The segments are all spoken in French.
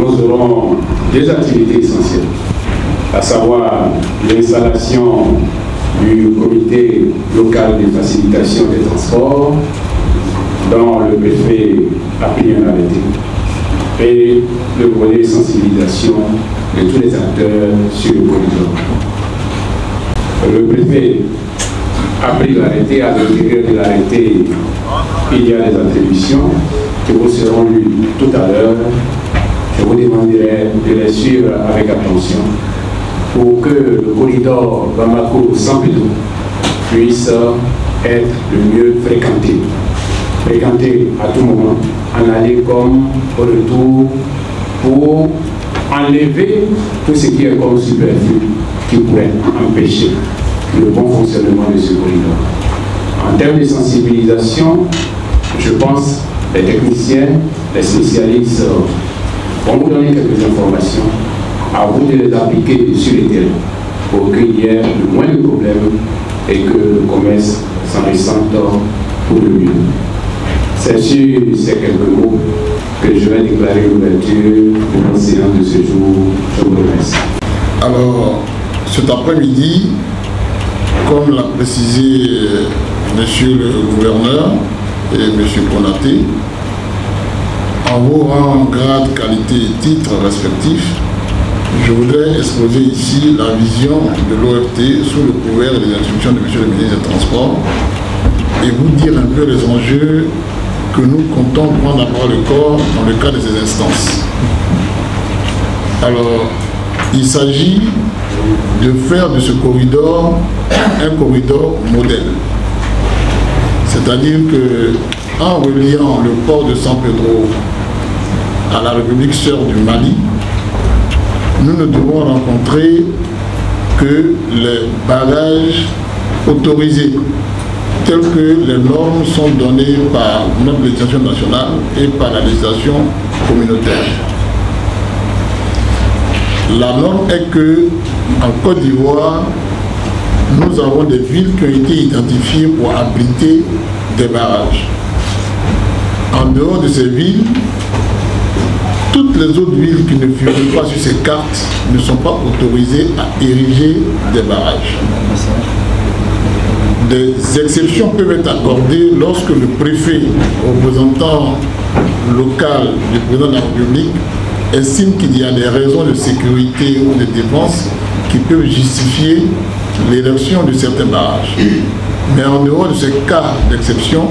nous aurons deux activités essentielles, à savoir l'installation du comité local de facilitation des transports, dont le préfet a pris un arrêté, et le volet sensibilisation de tous les acteurs sur le corridor. Le préfet a pris l'arrêté, à l'intérieur de l'arrêté, il y a des attributions qui vous seront lues tout à l'heure. Je vous demanderai de les suivre avec attention pour que le corridor Bamako-Sampedro puisse être le mieux fréquenté. Fréquenté à tout moment, en aller comme au retour, pour enlever tout ce qui est comme superflu qui pourrait empêcher le bon fonctionnement de ce corridor. En termes de sensibilisation, je pense que les techniciens, les spécialistes vont vous donner quelques informations, à vous de les appliquer sur le terrain pour qu'il y ait le moins de problèmes et que le commerce s'en ressente pour le mieux. C'est sur ces quelques mots que je vais déclarer l'ouverture de la séance de ce jour. Je vous remercie. Alors, cet après-midi, comme l'a précisé Monsieur le gouverneur et Monsieur Konaté, en vos rangs, grades, qualités et titres respectifs, je voudrais exposer ici la vision de l'OFT sous le couvert des instructions de Monsieur le ministre des Transports et vous dire un peu les enjeux que nous comptons prendre à bras le corps dans le cadre de ces instances. Alors, il s'agit de faire de ce corridor un corridor modèle. C'est-à-dire que en reliant le port de San Pedro à la République sœur du Mali, nous ne devons rencontrer que les barrages autorisés, tels que les normes sont données par notre législation nationale et par la législation communautaire. La norme est que, en Côte d'Ivoire, nous avons des villes qui ont été identifiées pour abriter des barrages. En dehors de ces villes, toutes les autres villes qui ne figurent pas sur ces cartes ne sont pas autorisées à ériger des barrages. Des exceptions peuvent être accordées lorsque le préfet, représentant local du président de la République, estime qu'il y a des raisons de sécurité ou de défense qui peuvent justifier l'érection de certains barrages. Mais en dehors de ces cas d'exception,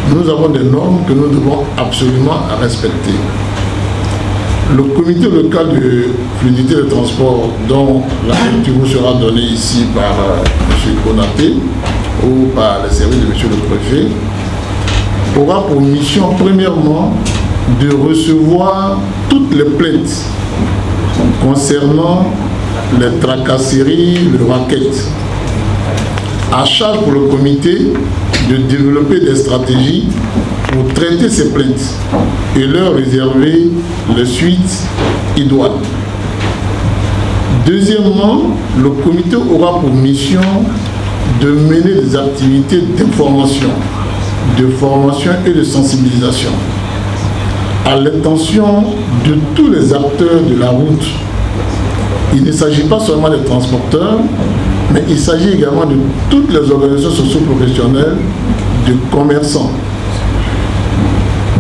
nous avons des normes que nous devons absolument respecter. Le comité local de fluidité de transport, dont la lecture vous sera donnée ici par M. Konaté ou par les services de M. le préfet, aura pour mission premièrement de recevoir toutes les plaintes concernant les tracasseries, les raquettes. À charge pour le comité de développer des stratégies pour traiter ces plaintes et leur réserver les suites idoines. Deuxièmement, le comité aura pour mission de mener des activités d'information, de formation et de sensibilisation à l'intention de tous les acteurs de la route. Il ne s'agit pas seulement des transporteurs, mais il s'agit également de toutes les organisations socio-professionnelles, de commerçants,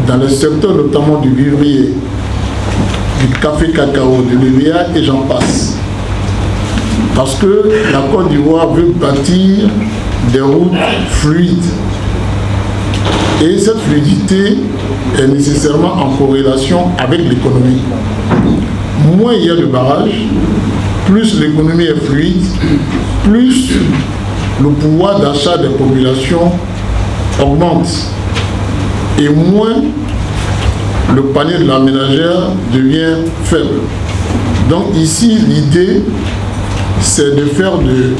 dans le secteur notamment du vivrier, du café cacao, de l'EVA et j'en passe. Parce que la Côte d'Ivoire veut bâtir des routes fluides. Et cette fluidité est nécessairement en corrélation avec l'économie. Moins il y a de barrages, plus l'économie est fluide, plus le pouvoir d'achat des populations augmente et moins le panier de la ménagère devient faible. Donc ici, l'idée, c'est de faire du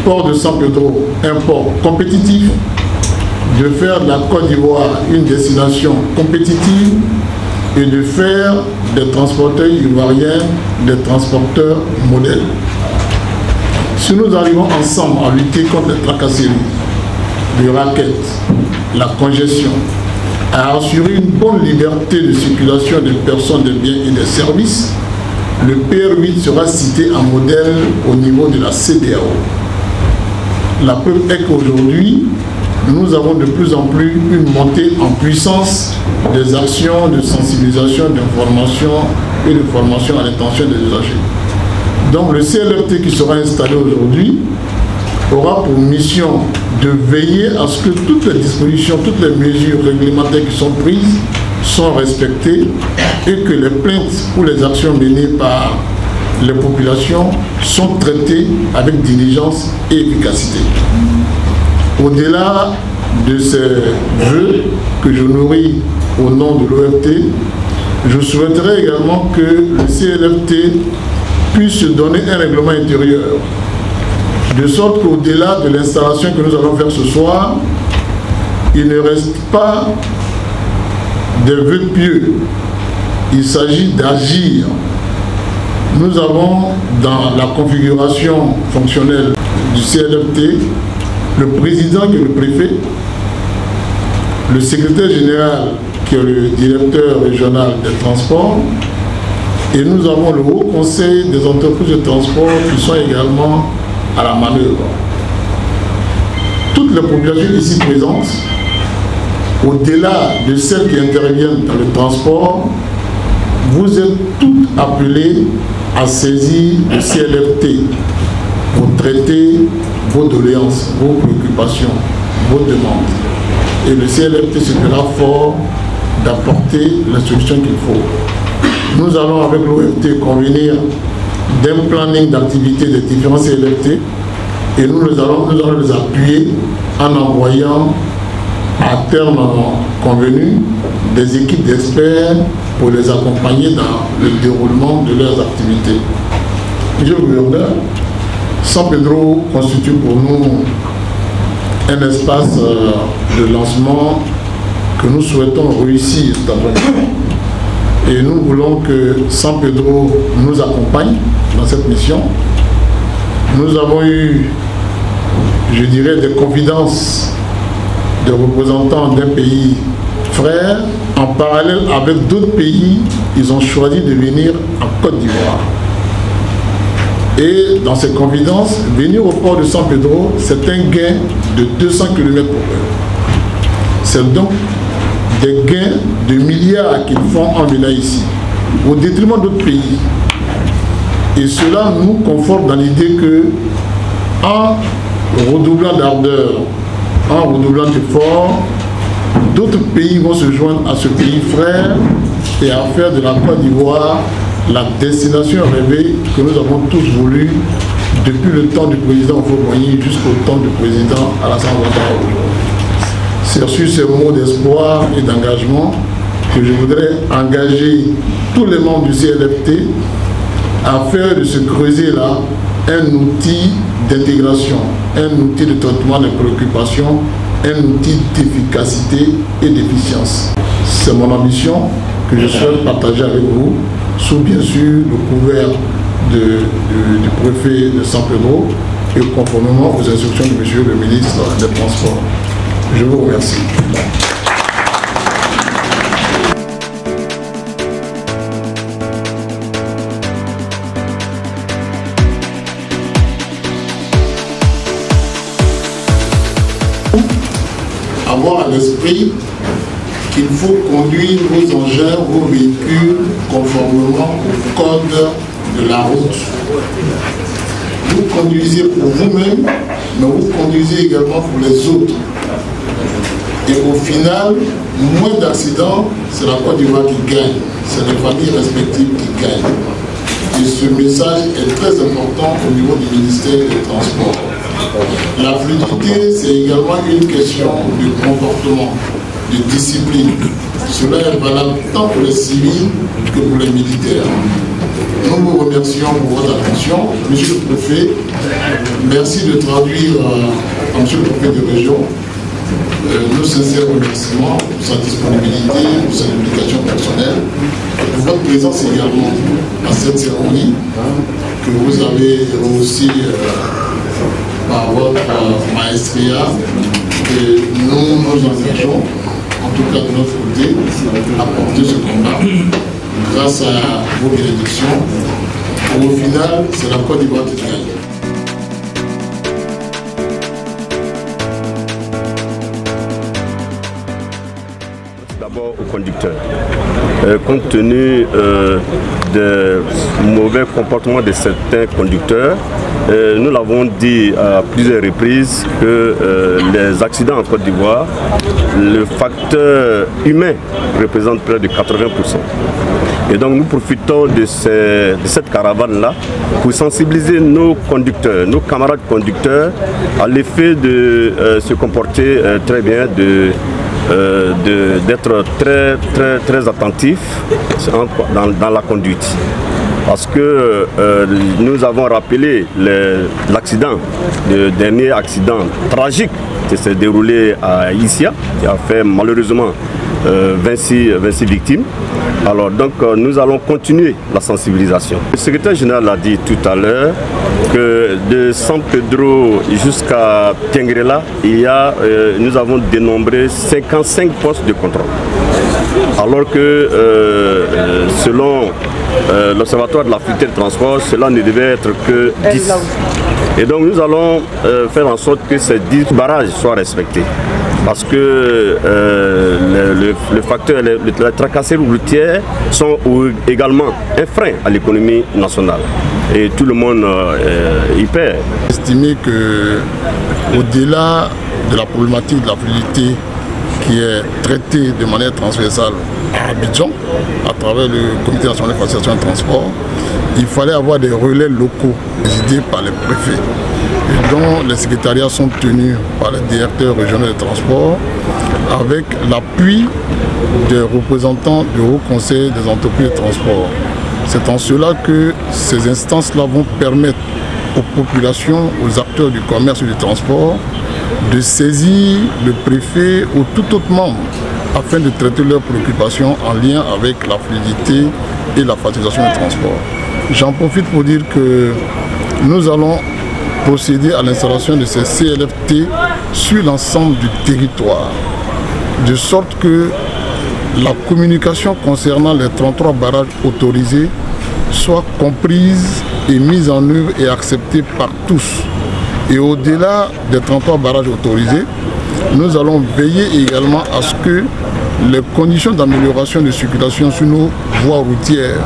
port de San Pedro un port compétitif, de faire de la Côte d'Ivoire une destination compétitive et de faire des transporteurs ivoiriens des transporteurs modèles. Si nous arrivons ensemble à lutter contre les tracasseries, les raquettes, la congestion, à assurer une bonne liberté de circulation des personnes, des biens et des services, le PR8 sera cité en modèle au niveau de la CEDEAO. La preuve est qu'aujourd'hui, nous avons de plus en plus une montée en puissance des actions de sensibilisation, d'information et de formation à l'intention des usagers. Donc le CLFT qui sera installé aujourd'hui aura pour mission de veiller à ce que toutes les dispositions, toutes les mesures réglementaires qui sont prises sont respectées et que les plaintes ou les actions menées par les populations sont traitées avec diligence et efficacité. Au-delà de ces vœux que je nourris au nom de l'OFT, je souhaiterais également que le CLFT puisse se donner un règlement intérieur, de sorte qu'au-delà de l'installation que nous allons faire ce soir, il ne reste pas des vœux pieux. Il s'agit d'agir. Nous avons dans la configuration fonctionnelle du CLFT le président qui est le préfet, le secrétaire général qui est le directeur régional des transports, et nous avons le Haut Conseil des entreprises de transport qui sont également à la manœuvre. Toutes les populations ici présentes, au-delà de celles qui interviennent dans le transport, vous êtes toutes appelées à saisir le CLFT pour traiter vos doléances, vos préoccupations, vos demandes. Et le CLFT se fera fort d'apporter la solution qu'il faut. Nous allons avec l'OFT convenir d'un planning d'activité des différents CLFT et nous allons les appuyer en envoyant à terme convenu des équipes d'experts pour les accompagner dans le déroulement de leurs activités. Monsieur le gouverneur, San Pedro constitue pour nous un espace de lancement que nous souhaitons réussir d'abord. Et nous voulons que San Pedro nous accompagne dans cette mission. Nous avons eu, je dirais, des confidences de représentants d'un pays frère. En parallèle avec d'autres pays, ils ont choisi de venir en Côte d'Ivoire. Et dans ces confidences, venir au port de San Pedro, c'est un gain de 200 km/h. C'est donc des gains de milliards qu'ils font en venant ici, au détriment d'autres pays. Et cela nous conforte dans l'idée que, en redoublant d'ardeur, en redoublant d'efforts, d'autres pays vont se joindre à ce pays frère et à faire de la Côte d'Ivoire la destination rêvée que nous avons tous voulu depuis le temps du président Houphouët-Boigny jusqu'au temps du président Alassane Ouattara aujourd'hui. C'est sur ces mots d'espoir et d'engagement que je voudrais engager tous les membres du CLFT à faire de ce creuset-là un outil d'intégration, un outil de traitement des préoccupations, un outil d'efficacité et d'efficience. C'est mon ambition que je souhaite partager avec vous, sous bien sûr le couvert du préfet de San Pedro et conformément aux instructions de monsieur le ministre des Transports. Je vous remercie. Avoir à l'esprit qu'il faut conduire vos engins, vos véhicules conformément au code de la route. Vous conduisez pour vous-même, mais vous conduisez également pour les autres. Et au final, moins d'accidents, c'est la Côte d'Ivoire qui gagne, c'est les familles respectives qui gagnent. Et ce message est très important au niveau du ministère des Transports. La fluidité, c'est également une question de comportement, de discipline. Cela est valable tant pour les civils que pour les militaires. Nous vous remercions pour votre attention. Monsieur le préfet, merci de traduire à monsieur le préfet de région nos sincères remerciements pour sa disponibilité, pour sa implication personnelle, et pour votre présence également à cette cérémonie que vous avez aussi par votre maestria. Et nous nous engageons en tout cas de notre côté, à porter ce combat grâce à vos bénédictions. Au final, c'est la Côte d'Ivoire qui gagne. D'abord aux conducteurs. Compte tenu des mauvais comportements de certains conducteurs, nous l'avons dit à plusieurs reprises que les accidents en Côte d'Ivoire, le facteur humain représente près de 80%. Et donc nous profitons de cette caravane-là pour sensibiliser nos conducteurs, nos camarades conducteurs à l'effet de se comporter très bien, d'être très attentif dans la conduite. Parce que nous avons rappelé l'accident, le dernier accident tragique qui s'est déroulé à Issia, qui a fait malheureusement 26 victimes. Alors donc nous allons continuer la sensibilisation. Le secrétaire général l'a dit tout à l'heure que de San Pedro jusqu'à Tiengrela, nous avons dénombré 55 postes de contrôle. Alors que selon l'Observatoire de la fluidité de transport, cela ne devait être que 10. Et donc nous allons faire en sorte que ces 10 barrages soient respectés. Parce que le facteur, les tracasseries routières sont également un frein à l'économie nationale. Et tout le monde y perd. Estimé qu'au-delà de la problématique de la fluidité qui est traitée de manière transversale à Abidjan, à travers le Comité national de facilitation de transport, il fallait avoir des relais locaux présidés par les préfets, et dont les secrétariats sont tenus par les directeurs régionaux de transport, avec l'appui des représentants du Haut Conseil des entreprises de transport. C'est en cela que ces instances-là vont permettre aux populations, aux acteurs du commerce et du transport, de saisir le préfet ou tout autre membre afin de traiter leurs préoccupations en lien avec la fluidité et la facilitation du transport. J'en profite pour dire que nous allons procéder à l'installation de ces CLFT sur l'ensemble du territoire, de sorte que la communication concernant les 33 barrages autorisés soit comprise et mise en œuvre et acceptée par tous. Et au-delà des 33 barrages autorisés, nous allons veiller également à ce que les conditions d'amélioration de circulation sur nos voies routières,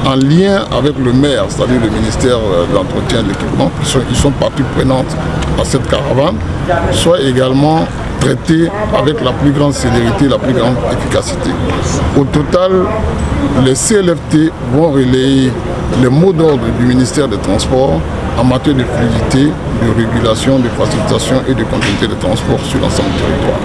en lien avec le maire, c'est-à-dire le ministère de l'Entretien et de l'Équipement, qui sont partie prenante à cette caravane, soient également traitées avec la plus grande célérité, la plus grande efficacité. Au total, les CLFT vont relayer les mots d'ordre du ministère des Transports en matière de fluidité, de régulation, de facilitation et de continuité de transport sur l'ensemble du territoire.